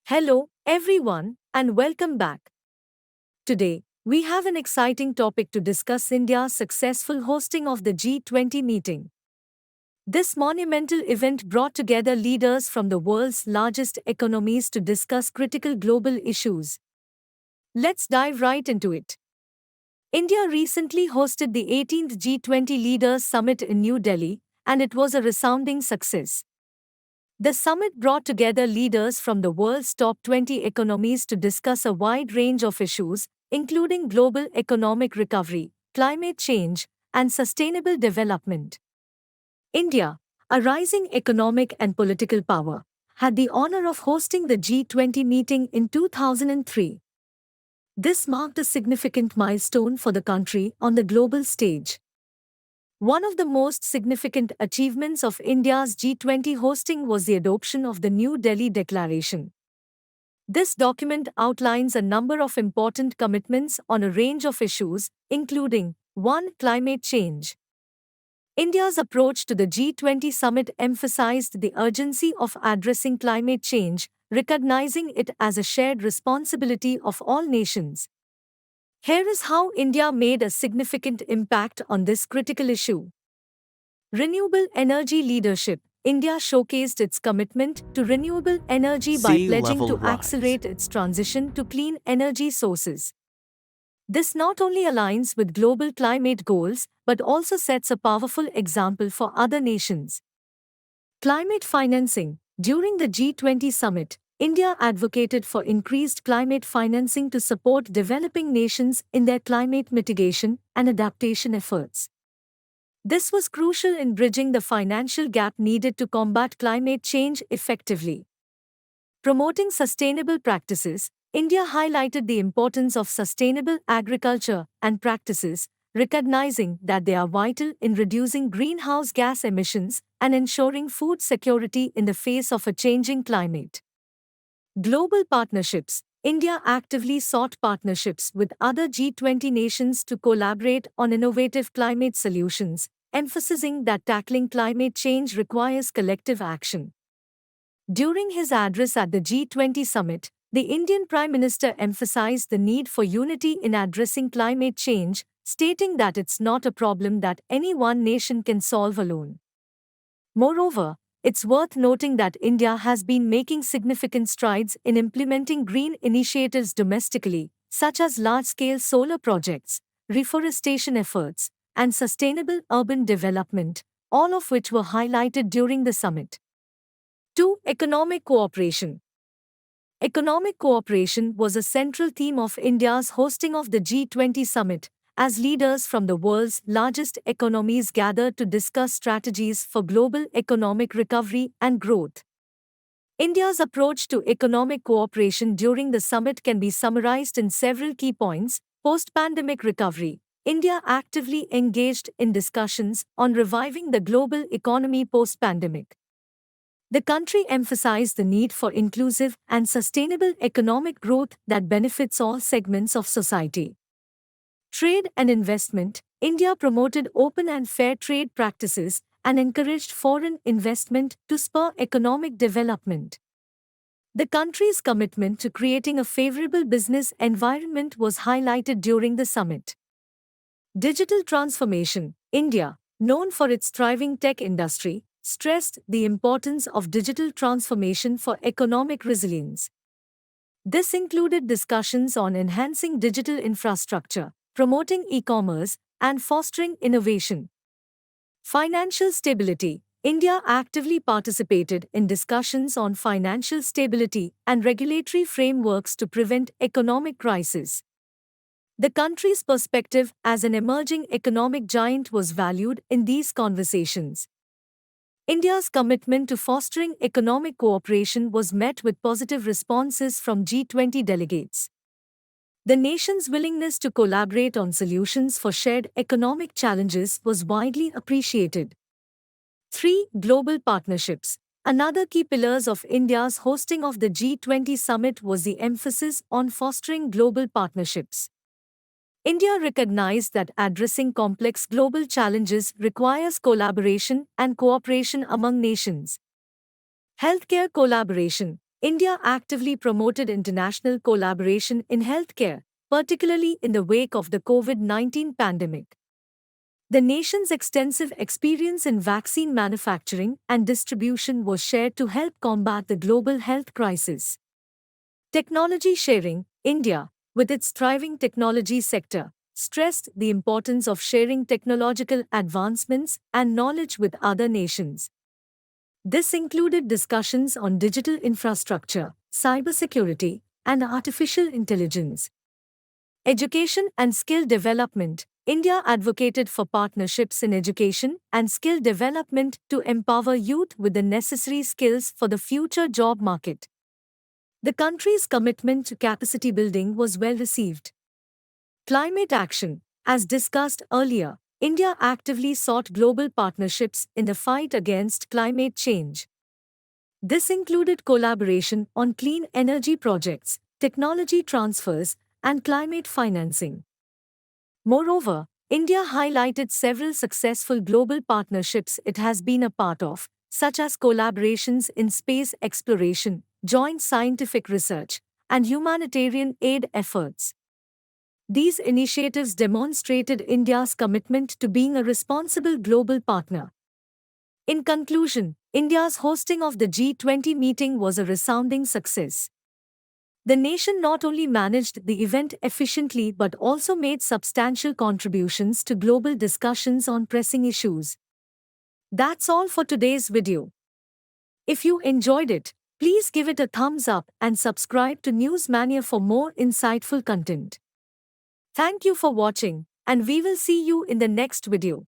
Hello, everyone, and welcome back. Today, we have an exciting topic to discuss: India's successful hosting of the G20 meeting. This monumental event brought together leaders from the world's largest economies to discuss critical global issues. Let's dive right into it. India recently hosted the 18th G20 Leaders Summit in New Delhi, and it was a resounding success. The summit brought together leaders from the world's top 20 economies to discuss a wide range of issues, including global economic recovery, climate change, and sustainable development. India, a rising economic and political power, had the honor of hosting the G20 meeting in 2003. This marked a significant milestone for the country on the global stage. One of the most significant achievements of India's G20 hosting was the adoption of the New Delhi Declaration. This document outlines a number of important commitments on a range of issues, including 1. Climate change. India's approach to the G20 summit emphasized the urgency of addressing climate change, recognizing it as a shared responsibility of all nations. Here is how India made a significant impact on this critical issue. Renewable energy leadership. India showcased its commitment to renewable energy by Sea pledging level to rise. accelerate its transition to clean energy sources. This not only aligns with global climate goals but also sets a powerful example for other nations. Climate financing. During the G20 summit, India advocated for increased climate financing to support developing nations in their climate mitigation and adaptation efforts. This was crucial in bridging the financial gap needed to combat climate change effectively. Promoting sustainable practices, India highlighted the importance of sustainable agriculture and practices, recognizing that they are vital in reducing greenhouse gas emissions and ensuring food security in the face of a changing climate. Global partnerships. India actively sought partnerships with other G20 nations to collaborate on innovative climate solutions, emphasizing that tackling climate change requires collective action. During his address at the G20 summit, the Indian Prime Minister emphasized the need for unity in addressing climate change, stating that it's not a problem that any one nation can solve alone. Moreover, it's worth noting that India has been making significant strides in implementing green initiatives domestically, such as large-scale solar projects, reforestation efforts, and sustainable urban development, all of which were highlighted during the summit. 2. Economic cooperation. Economic cooperation was a central theme of India's hosting of the G20 summit, as leaders from the world's largest economies gathered to discuss strategies for global economic recovery and growth. India's approach to economic cooperation during the summit can be summarized in several key points. Post-pandemic recovery. India actively engaged in discussions on reviving the global economy post-pandemic. The country emphasized the need for inclusive and sustainable economic growth that benefits all segments of society. Trade and investment. India promoted open and fair trade practices and encouraged foreign investment to spur economic development. The country's commitment to creating a favorable business environment was highlighted during the summit. Digital transformation. India, known for its thriving tech industry, stressed the importance of digital transformation for economic resilience. This included discussions on enhancing digital infrastructure, promoting e-commerce, and fostering innovation. Financial stability. India actively participated in discussions on financial stability and regulatory frameworks to prevent economic crisis. The country's perspective as an emerging economic giant was valued in these conversations. India's commitment to fostering economic cooperation was met with positive responses from G20 delegates. The nation's willingness to collaborate on solutions for shared economic challenges was widely appreciated. 3. Global partnerships. Another key pillars of India's hosting of the G20 summit was the emphasis on fostering global partnerships. India recognized that addressing complex global challenges requires collaboration and cooperation among nations. Healthcare collaboration. India actively promoted international collaboration in healthcare, particularly in the wake of the COVID-19 pandemic. The nation's extensive experience in vaccine manufacturing and distribution was shared to help combat the global health crisis. Technology sharing, India, with its thriving technology sector, stressed the importance of sharing technological advancements and knowledge with other nations. This included discussions on digital infrastructure, cybersecurity, and artificial intelligence. Education and skill development. India advocated for partnerships in education and skill development to empower youth with the necessary skills for the future job market. The country's commitment to capacity building was well received. Climate action. As discussed earlier, India actively sought global partnerships in the fight against climate change. This included collaboration on clean energy projects, technology transfers, and climate financing. Moreover, India highlighted several successful global partnerships it has been a part of, such as collaborations in space exploration, joint scientific research, and humanitarian aid efforts. These initiatives demonstrated India's commitment to being a responsible global partner. In conclusion, India's hosting of the G20 meeting was a resounding success. The nation not only managed the event efficiently but also made substantial contributions to global discussions on pressing issues. That's all for today's video. If you enjoyed it, please give it a thumbs up and subscribe to Newsmania for more insightful content. Thank you for watching, and we will see you in the next video.